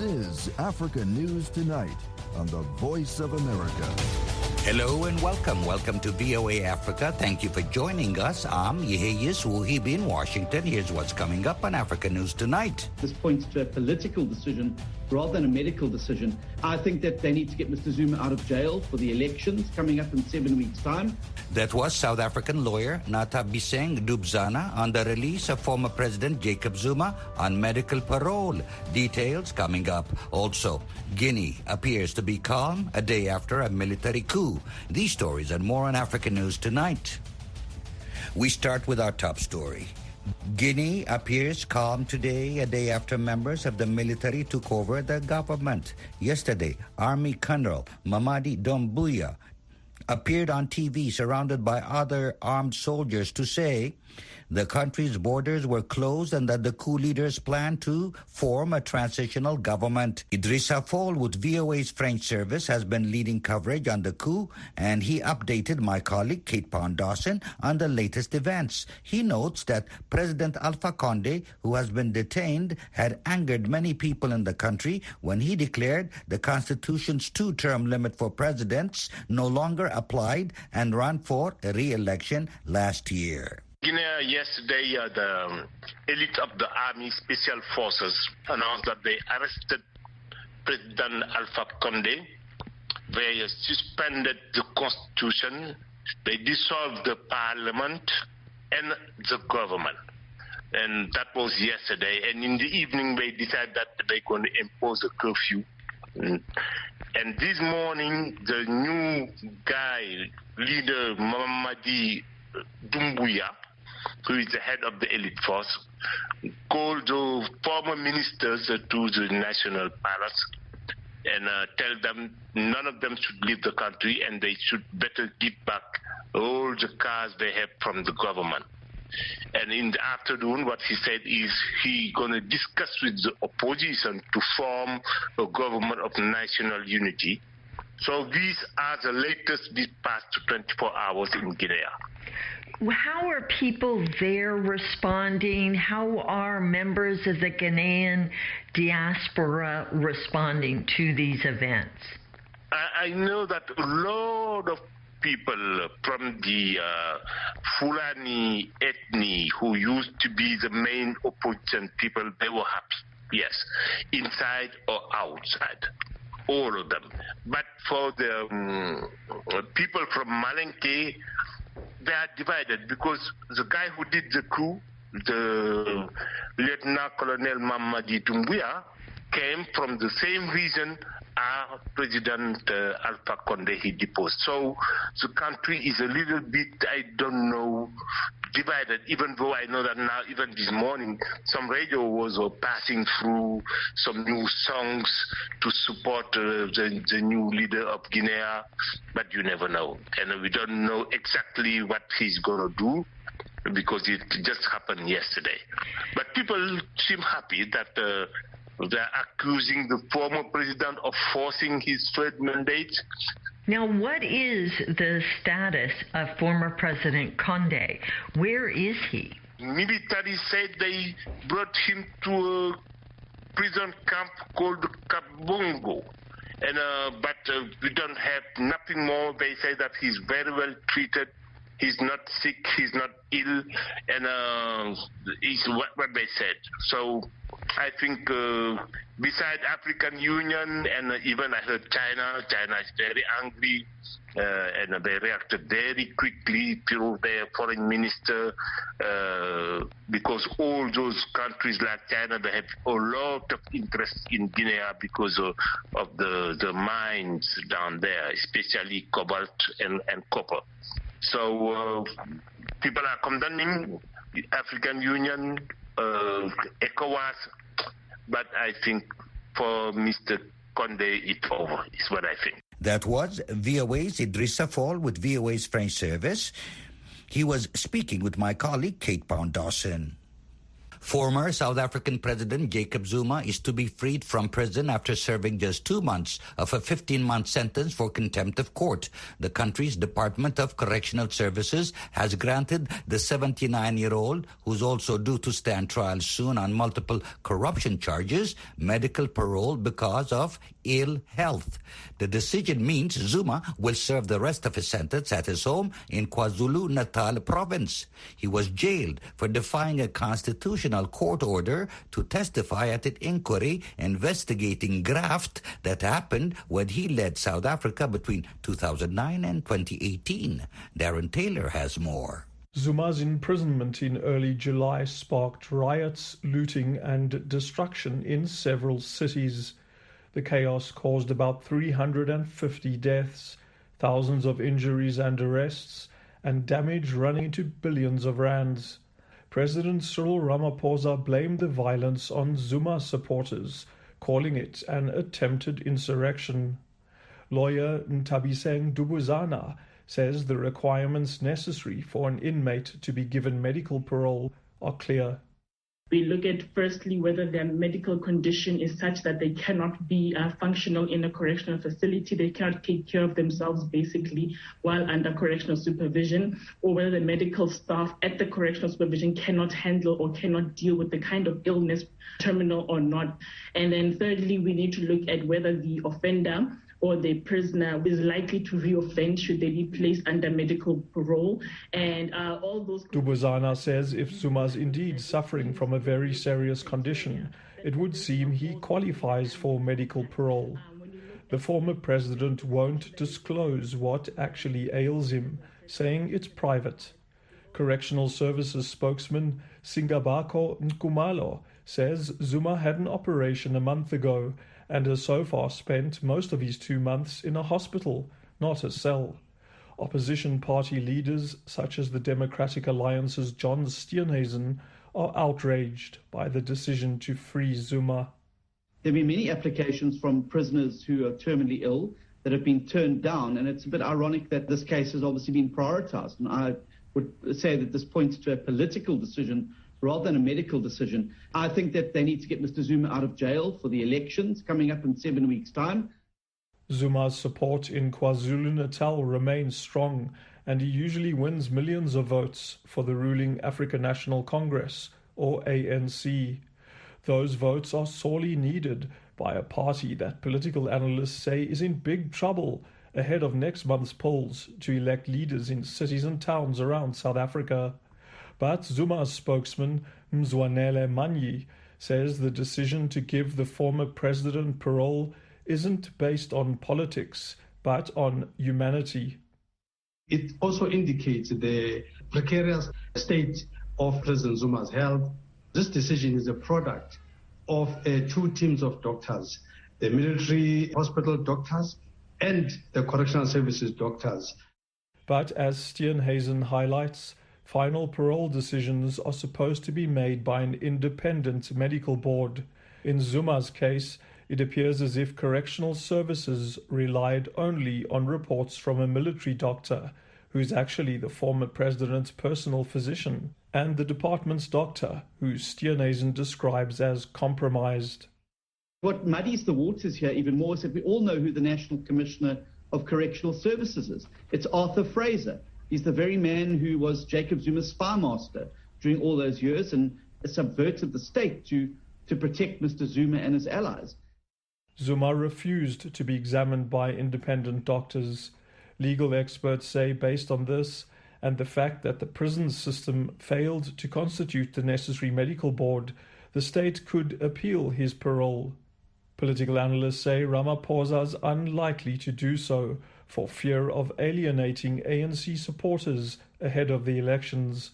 is Africa News Tonight on the Voice of America. Hello and welcome. Welcome to VOA Africa. Thank you for joining us. I'm Yeheyes Wuhibi in Washington. Here's what's coming up on Africa News Tonight. This points to a political decision rather than a medical decision. I think that they need to get Mr. Zuma out of jail for the elections coming up in 7 weeks' time. That was South African lawyer Natabiseng Dubzana on the release of former President Jacob Zuma on medical parole. Details coming up. Also, Guinea appears to be calm a day after a military coup. These stories and more on Africa News Tonight. We start with our top story. Guinea appears calm today, a day after members of the military took over the government. Yesterday, Army Colonel Mamadi Doumbouya appeared on TV surrounded by other armed soldiers to say the country's borders were closed and that the coup leaders planned to form a transitional government. Idrissa Fall with VOA's French service has been leading coverage on the coup, and he updated my colleague Kate Pound-Dawson on the latest events. He notes that President Alpha Conde, who has been detained, had angered many people in the country when he declared the Constitution's two-term limit for presidents no longer applied and ran for a re-election last year. Guinea yesterday, the elite of the Army Special Forces announced that they arrested President Alpha Conde. They suspended the Constitution. They dissolved the Parliament and the government. And that was yesterday. And in the evening, they decided that they're going to impose a curfew. And this morning, the new guy, leader Mamadi Doumbouya, who is the head of the elite force, called the former ministers to the National Palace and tell them none of them should leave the country and they should better give back all the cars they have from the government. And in the afternoon, what he said is he's going to discuss with the opposition to form a government of national unity. So these are the latest these past 24 hours in Guinea. How are people there responding? How are members of the Ghanaian diaspora responding to these events? I know that a lot of people from the Fulani ethnic who used to be the main opposition people, they were happy, yes, inside or outside. All of them. But for the people from Malenke, they are divided because the guy who did the coup, the Lieutenant Colonel Mamadi Doumbouya, came from the same region as President Alpha Conde he deposed. So the country is a little bit, I don't know, divided, even though I know that now, even this morning, some radio was passing through some new songs to support the new leader of Guinea, but you never know. And we don't know exactly what he's going to do because it just happened yesterday. But people seem happy that they're accusing the former president of forcing his third mandate. Now, what is the status of former President Conde? Where is he? Military said they brought him to a prison camp called Kabongo. And but we don't have nothing more. They say that he's very well treated. He's not sick, he's not ill, and it's what they said. So I think besides African Union and even I heard China is very angry and they reacted very quickly through their foreign minister because all those countries like China, they have a lot of interest in Guinea because of the mines down there, especially cobalt and copper. So people are condemning the African Union, ECOWAS, but I think for Mr. Conde, it's over, is what I think. That was VOA's Idrissa Fall with VOA's French service. He was speaking with my colleague Kate Pound-Dawson. Former South African President Jacob Zuma is to be freed from prison after serving just 2 months of a 15-month sentence for contempt of court. The country's Department of Correctional Services has granted the 79-year-old, who's also due to stand trial soon on multiple corruption charges, medical parole because of ill health. The decision means Zuma will serve the rest of his sentence at his home in KwaZulu-Natal province. He was jailed for defying a constitutional court order to testify at an inquiry investigating graft that happened when he led South Africa between 2009 and 2018. Darren Taylor has more. Zuma's imprisonment in early July sparked riots, looting and destruction in several cities. The chaos caused about 350 deaths, thousands of injuries and arrests, and damage running to billions of rands. President Cyril Ramaphosa blamed the violence on Zuma supporters, calling it an attempted insurrection. Lawyer Nthabiseng Dubuzana says the requirements necessary for an inmate to be given medical parole are clear. We look at firstly whether their medical condition is such that they cannot be functional in a correctional facility. They cannot take care of themselves basically while under correctional supervision, or whether the medical staff at the correctional supervision cannot handle or cannot deal with the kind of illness, terminal or not. And then thirdly, we need to look at whether the offender or the prisoner is likely to reoffend should they be placed under medical parole. And all those... Dubuzana says if Zuma is indeed suffering from a very serious condition, it would seem he qualifies for medical parole. The former president won't disclose what actually ails him, saying it's private. Correctional Services spokesman Singabako Nkumalo says Zuma had an operation a month ago and has so far spent most of his 2 months in a hospital, not a cell. Opposition party leaders, such as the Democratic Alliance's John Steenhuisen, are outraged by the decision to free Zuma. There have been many applications from prisoners who are terminally ill that have been turned down, and it's a bit ironic that this case has obviously been prioritized. And I would say that this points to a political decision rather than a medical decision. I think that they need to get Mr. Zuma out of jail for the elections coming up in 7 weeks' time. Zuma's support in KwaZulu-Natal remains strong, and he usually wins millions of votes for the ruling African National Congress, or ANC. Those votes are sorely needed by a party that political analysts say is in big trouble ahead of next month's polls to elect leaders in cities and towns around South Africa. But Zuma's spokesman, Mzwanele Manyi, says the decision to give the former president parole isn't based on politics, but on humanity. It also indicates the precarious state of President Zuma's health. This decision is a product of 2 teams of doctors, the military hospital doctors and the correctional services doctors. But as Steenhuisen highlights, final parole decisions are supposed to be made by an independent medical board. In Zuma's case, it appears as if correctional services relied only on reports from a military doctor, who's actually the former president's personal physician, and the department's doctor, who Steenhuisen describes as compromised. What muddies the waters here even more is that we all know who the National Commissioner of Correctional Services is. It's Arthur Fraser. He's the very man who was Jacob Zuma's spy master during all those years and subverted the state to protect Mr. Zuma and his allies. Zuma refused to be examined by independent doctors. Legal experts say based on this and the fact that the prison system failed to constitute the necessary medical board, the state could appeal his parole. Political analysts say Ramaphosa is unlikely to do so for fear of alienating ANC supporters ahead of the elections.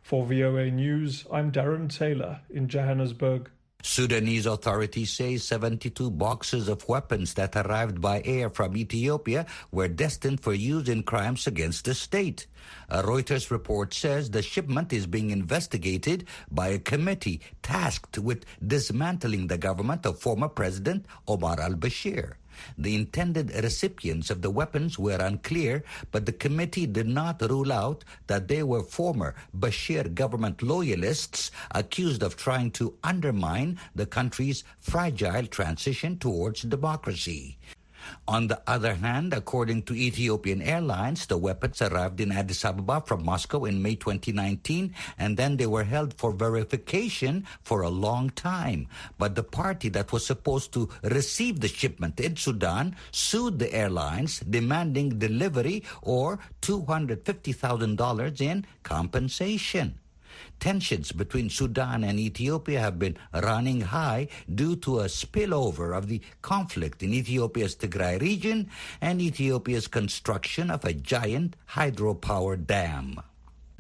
For VOA News, I'm Darren Taylor in Johannesburg. Sudanese authorities say 72 boxes of weapons that arrived by air from Ethiopia were destined for use in crimes against the state. A Reuters report says the shipment is being investigated by a committee tasked with dismantling the government of former President Omar al-Bashir. The intended recipients of the weapons were unclear, but the committee did not rule out that they were former Bashir government loyalists accused of trying to undermine the country's fragile transition towards democracy. On the other hand, according to Ethiopian Airlines, the weapons arrived in Addis Ababa from Moscow in May 2019, and then they were held for verification for a long time. But the party that was supposed to receive the shipment in Sudan sued the airlines, demanding delivery or $250,000 in compensation. Tensions between Sudan and Ethiopia have been running high due to a spillover of the conflict in Ethiopia's Tigray region and Ethiopia's construction of a giant hydropower dam.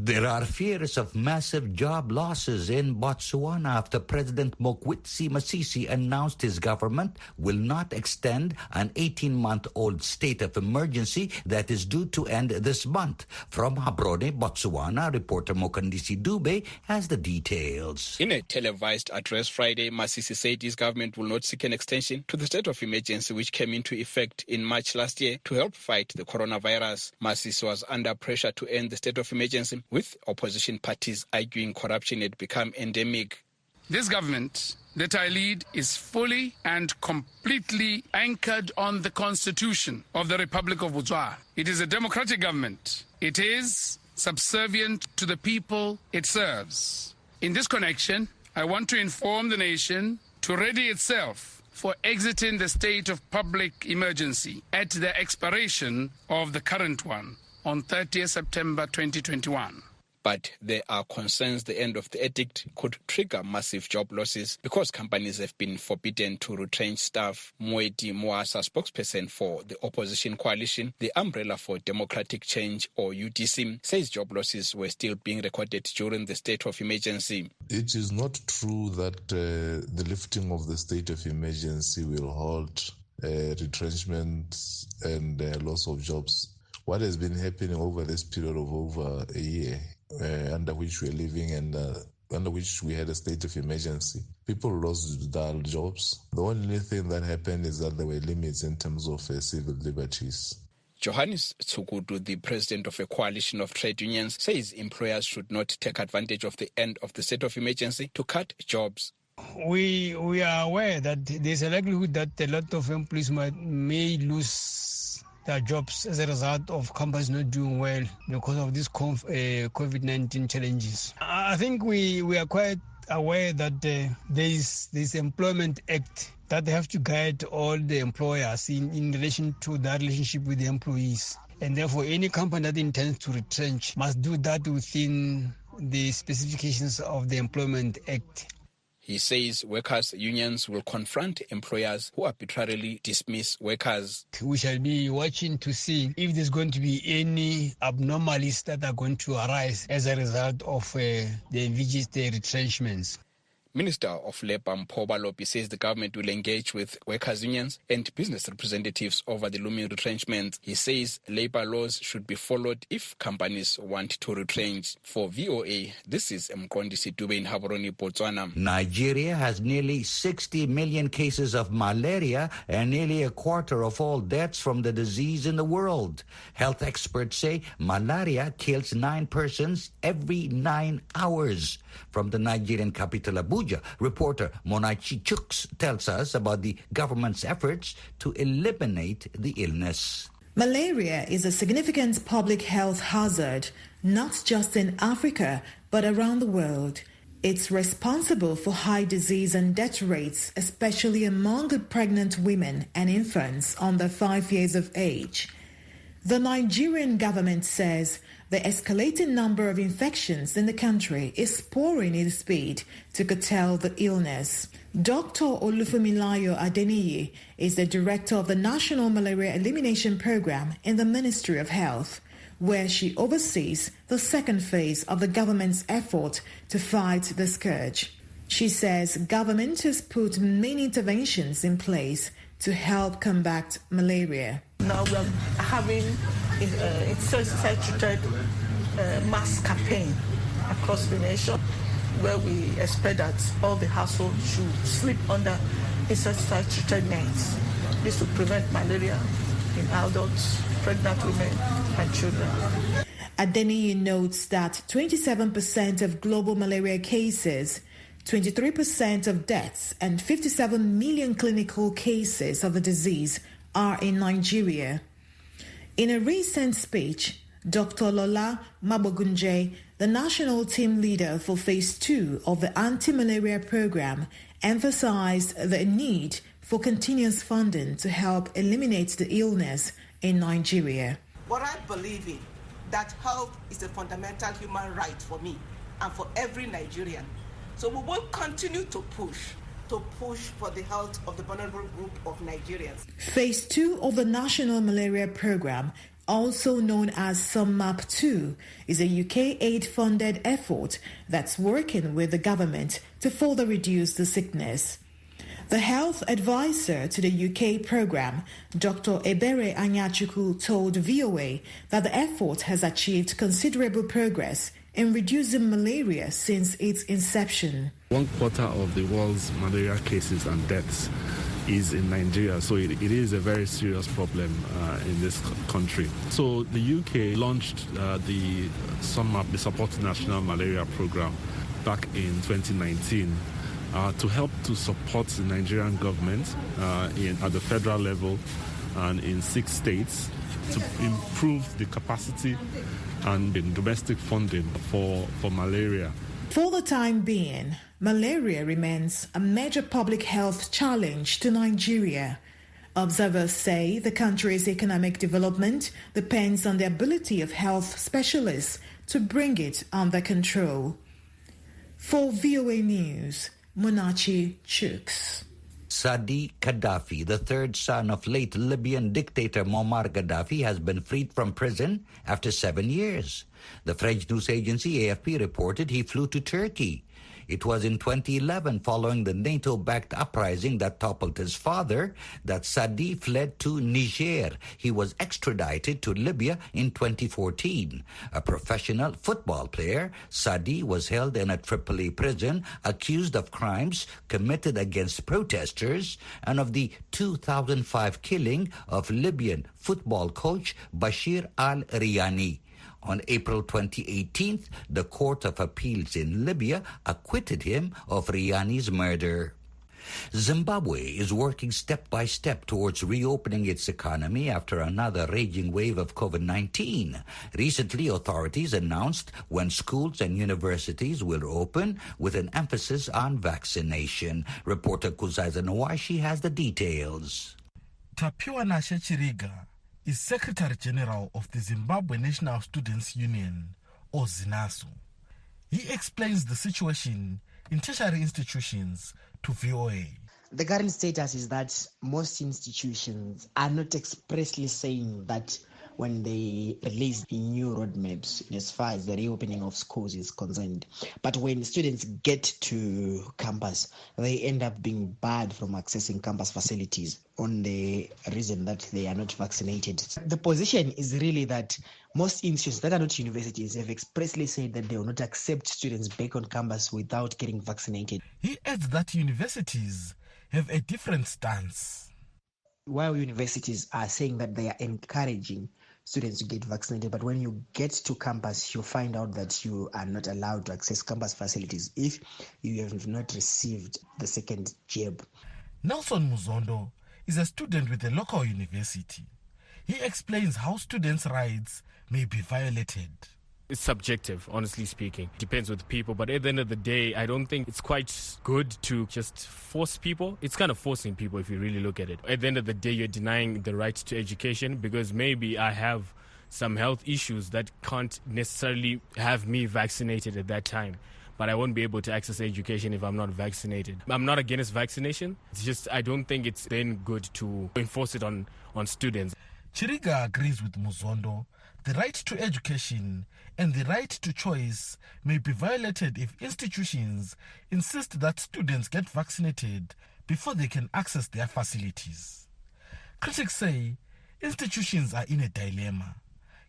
There are fears of massive job losses in Botswana after President Mokwetsi Masisi announced his government will not extend an 18-month-old state of emergency that is due to end this month. From Gaborone, Botswana, reporter Mokandisi Dube has the details. In a televised address Friday, Masisi said his government will not seek an extension to the state of emergency which came into effect in March last year to help fight the coronavirus. Masisi was under pressure to end the state of emergency, with opposition parties arguing corruption had become endemic. This government that I lead is fully and completely anchored on the Constitution of the Republic of Botswana. It is a democratic government. It is subservient to the people it serves. In this connection, I want to inform the nation to ready itself for exiting the state of public emergency at the expiration of the current one on 30th September 2021. But there are concerns the end of the edict could trigger massive job losses because companies have been forbidden to retrench staff. Moeti Moasa, spokesperson for the opposition coalition, the Umbrella for Democratic Change, or UDC, says job losses were still being recorded during the state of emergency. It is not true that the lifting of the state of emergency will halt retrenchments and loss of jobs. What has been happening over this period of over a year, under which we are living and under which we had a state of emergency, people lost their jobs. The only thing that happened is that there were limits in terms of civil liberties. Johannes Tsukudu, the president of a coalition of trade unions, says employers should not take advantage of the end of the state of emergency to cut jobs. We are aware that there's a likelihood that a lot of employees may lose their jobs as a result of companies not doing well because of these COVID-19 challenges. I think we are quite aware that there is this Employment Act that they have to guide all the employers in relation to their relationship with the employees. And therefore, any company that intends to retrench must do that within the specifications of the Employment Act. He says workers' unions will confront employers who arbitrarily dismiss workers. We shall be watching to see if there's going to be any abnormalities that are going to arise as a result of the envisaged retrenchments. Minister of Labour Mpho Balobi says the government will engage with workers' unions and business representatives over the looming retrenchment. He says labour laws should be followed if companies want to retrench. For VOA, this is Mkondisi Dube in Gaborone, Botswana. Nigeria has nearly 60 million cases of malaria and nearly a quarter of all deaths from the disease in the world. Health experts say malaria kills 9 persons every 9 hours. From the Nigerian capital, Abuja, reporter Monachi Chuks tells us about the government's efforts to eliminate the illness. Malaria is a significant public health hazard, not just in Africa, but around the world. It's responsible for high disease and death rates, especially among pregnant women and infants under 5 years of age. The Nigerian government says the escalating number of infections in the country is spurring its bid to curtail the illness. Dr. Olufumilayo Adeniyi is the director of the National Malaria Elimination Program in the Ministry of Health, where she oversees the second phase of the government's effort to fight the scourge. She says government has put many interventions in place to help combat malaria. Now we are having a insecticide mass campaign across the nation where we expect that all the households should sleep under insecticide treated nets This will prevent malaria in adults, pregnant women, and children. Adeniyi notes that 27% of global malaria cases, 23% of deaths, and 57 million clinical cases of the disease are in Nigeria. In a recent speech, Dr. Lola Mabogunje, the national team leader for Phase 2 of the anti-malaria program, emphasized the need for continuous funding to help eliminate the illness in Nigeria. What I believe in, that health is a fundamental human right for me and for every Nigerian. So we will continue to push for the health of the vulnerable group of Nigerians. Phase 2 of the National Malaria Program, also known as SUNMAP2, is a UK aid-funded effort that's working with the government to further reduce the sickness. The health advisor to the UK program, Dr. Ebere Anyachukwu, told VOA that the effort has achieved considerable progress in reducing malaria since its inception. 1/4 of the world's malaria cases and deaths is in Nigeria, so it is a very serious problem in this country. So the UK launched the SUNMAP, the Support National Malaria Program, back in 2019 to help to support the Nigerian government at the federal level and in 6 states to improve the capacity and the domestic funding for malaria. For the time being, malaria remains a major public health challenge to Nigeria. Observers say the country's economic development depends on the ability of health specialists to bring it under control. For VOA News, Munachi Chooks. Sadi Gaddafi, the third son of late Libyan dictator Muammar Gaddafi, has been freed from prison after 7 years. The French news agency AFP reported he flew to Turkey. It was in 2011, following the NATO-backed uprising that toppled his father, that Sadi fled to Niger. He was extradited to Libya in 2014. A professional football player, Sadi was held in a Tripoli prison, accused of crimes committed against protesters and of the 2005 killing of Libyan football coach Bashir al-Riyani. On April 2018, the Court of Appeals in Libya acquitted him of Riyani's murder. Zimbabwe is working step by step towards reopening its economy after another raging wave of COVID-19. Recently, authorities announced when schools and universities will open, with an emphasis on vaccination. Reporter Kuzaisa Nawashi has the details. Tapiwa Nashe Chiriga is Secretary General of the Zimbabwe National Students Union, or ZINASU. He explains the situation in tertiary institutions to VOA. The current status is that most institutions are not expressly saying that when they release the new roadmaps as far as the reopening of schools is concerned. But when students get to campus, they end up being barred from accessing campus facilities on the reason that they are not vaccinated. The position is really that most institutions that are not universities have expressly said that they will not accept students back on campus without getting vaccinated. He adds that universities have a different stance. While universities are saying that they are encouraging students to get vaccinated, but when you get to campus, you find out that you are not allowed to access campus facilities if you have not received the second jab. Nelson Muzondo is a student with a local university. He explains how students' rights may be violated. It's subjective, honestly speaking. Depends with people, but at the end of the day, I don't think it's quite good to just force people. It's kind of forcing people if you really look at it. At the end of the day, you're denying the right to education because maybe I have some health issues that can't necessarily have me vaccinated at that time. But I won't be able to access education if I'm not vaccinated. I'm not against vaccination. It's just I don't think it's then good to enforce it on students. Chiriga agrees with Muzondo. The right to education and the right to choice may be violated if institutions insist that students get vaccinated before they can access their facilities. Critics say institutions are in a dilemma.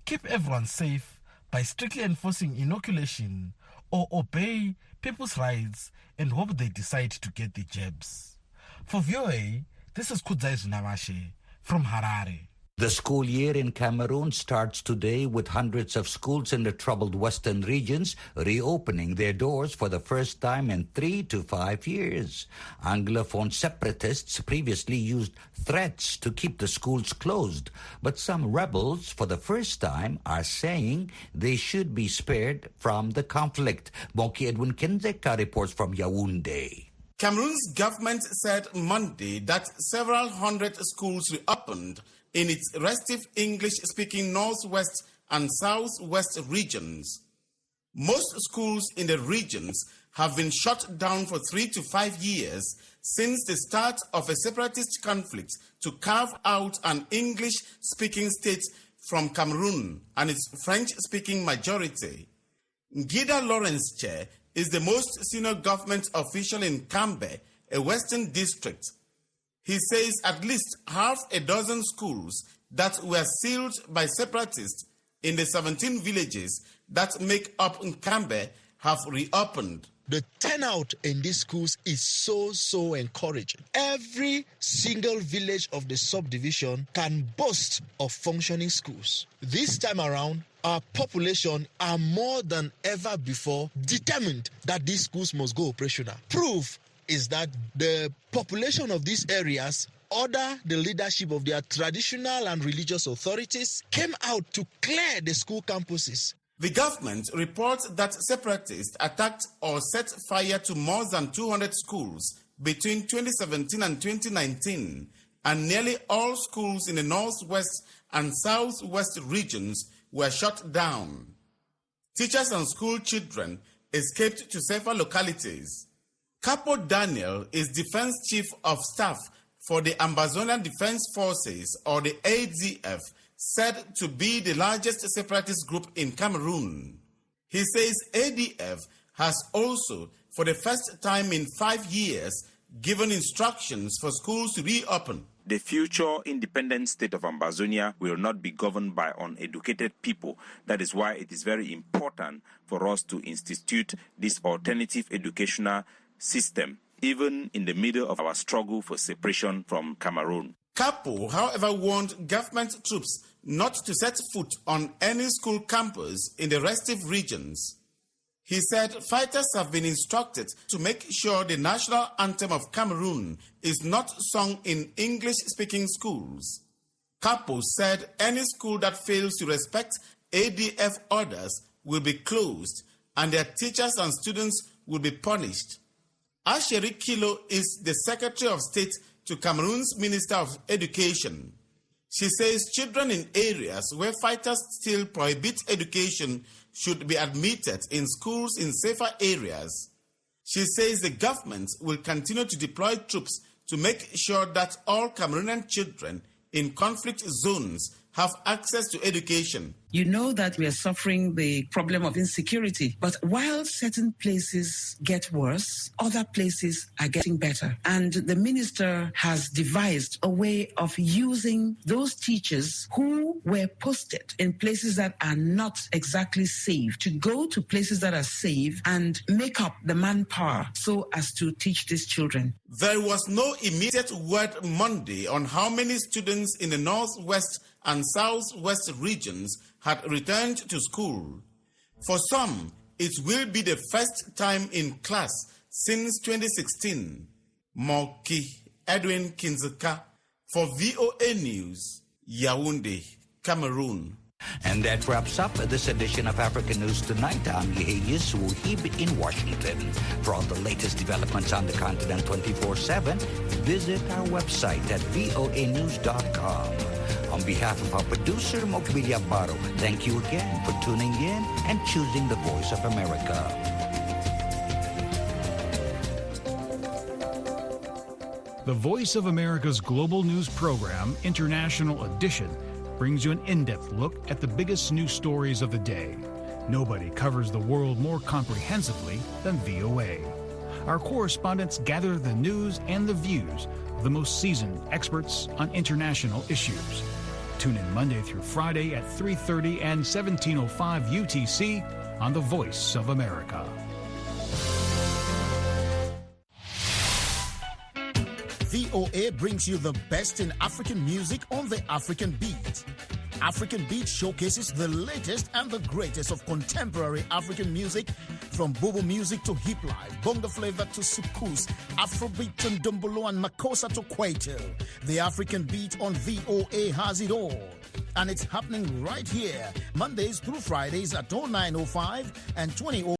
Keep everyone safe by strictly enforcing inoculation, or obey people's rights and hope they decide to get the jabs. For VOA, This is Kudzai Zinawashe from Harare. The school year in Cameroon starts today with hundreds of schools in the troubled western regions reopening their doors for the first time in 3 to 5 years. Anglophone separatists previously used threats to keep the schools closed, but some rebels for the first time are saying they should be spared from the conflict. Moki Edwin Kinzeka reports from Yaoundé. Cameroon's government said Monday that several hundred schools reopened in its restive English-speaking northwest and southwest regions. Most schools in the regions have been shut down for 3 to 5 years since the start of a separatist conflict to carve out an English-speaking state from Cameroon and its French-speaking majority. Ngida Lawrence Chair is the most senior government official in Kambe, a western district. He says at least half a dozen schools that were sealed by separatists in the 17 villages that make up Nkambe have reopened. The turnout in these schools is so encouraging. Every single village of the subdivision can boast of functioning schools. This time around, our population are more than ever before determined that these schools must go operational. Proof is that the population of these areas, under the leadership of their traditional and religious authorities, came out to clear the school campuses. The government reports that separatists attacked or set fire to more than 200 schools between 2017 and 2019, and nearly all schools in the northwest and southwest regions were shut down. Teachers and school children escaped to safer localities. Capo Daniel is Defense Chief of Staff for the Ambazonian Defense Forces, or the ADF, said to be the largest separatist group in Cameroon. He says ADF has also, for the first time in 5 years, given instructions for schools to reopen. The future independent state of Ambazonia will not be governed by uneducated people. That is why it is very important for us to institute this alternative educational system, even in the middle of our struggle for separation from Cameroon. Capo, however, warned government troops not to set foot on any school campus in the restive regions. He said fighters have been instructed to make sure the national anthem of Cameroon is not sung in English-speaking schools. Capo said any school that fails to respect ADF orders will be closed and their teachers and students will be punished. Asheri Kilo is the Secretary of State to Cameroon's Minister of Education. She says children in areas where fighters still prohibit education should be admitted in schools in safer areas. She says the government will continue to deploy troops to make sure that all Cameroonian children in conflict zones have access to education. You know that we are suffering the problem of insecurity, but while certain places get worse, other places are getting better. And the minister has devised a way of using those teachers who were posted in places that are not exactly safe to go to places that are safe and make up the manpower so as to teach these children. There was no immediate word Monday on how many students in the northwest and southwest regions had returned to school. For some, it will be the first time in class since 2016. Moki Edwin Kinzeka for VOA News, Yaoundé, Cameroon. And that wraps up this edition of African News Tonight. I'm Yeheyes Wuhib in Washington. For all the latest developments on the continent 24/7, visit our website at voanews.com. On behalf of our producer, Mokbilia Baro, thank you again for tuning in and choosing the Voice of America. The Voice of America's global news program, International Edition, brings you an in-depth look at the biggest news stories of the day. Nobody covers the world more comprehensively than VOA. Our correspondents gather the news and the views of the most seasoned experts on international issues. Tune in Monday through Friday at 3:30 and 17:05 UTC on The Voice of America. VOA brings you the best in African music on the African Beat. African Beat showcases the latest and the greatest of contemporary African music, from Bobo music to hip life, bongo flavor to soukous, Afrobeat to ndombolo and makossa to kwaito. The African Beat on VOA has it all. And it's happening right here, Mondays through Fridays at 09:05 and 20:05.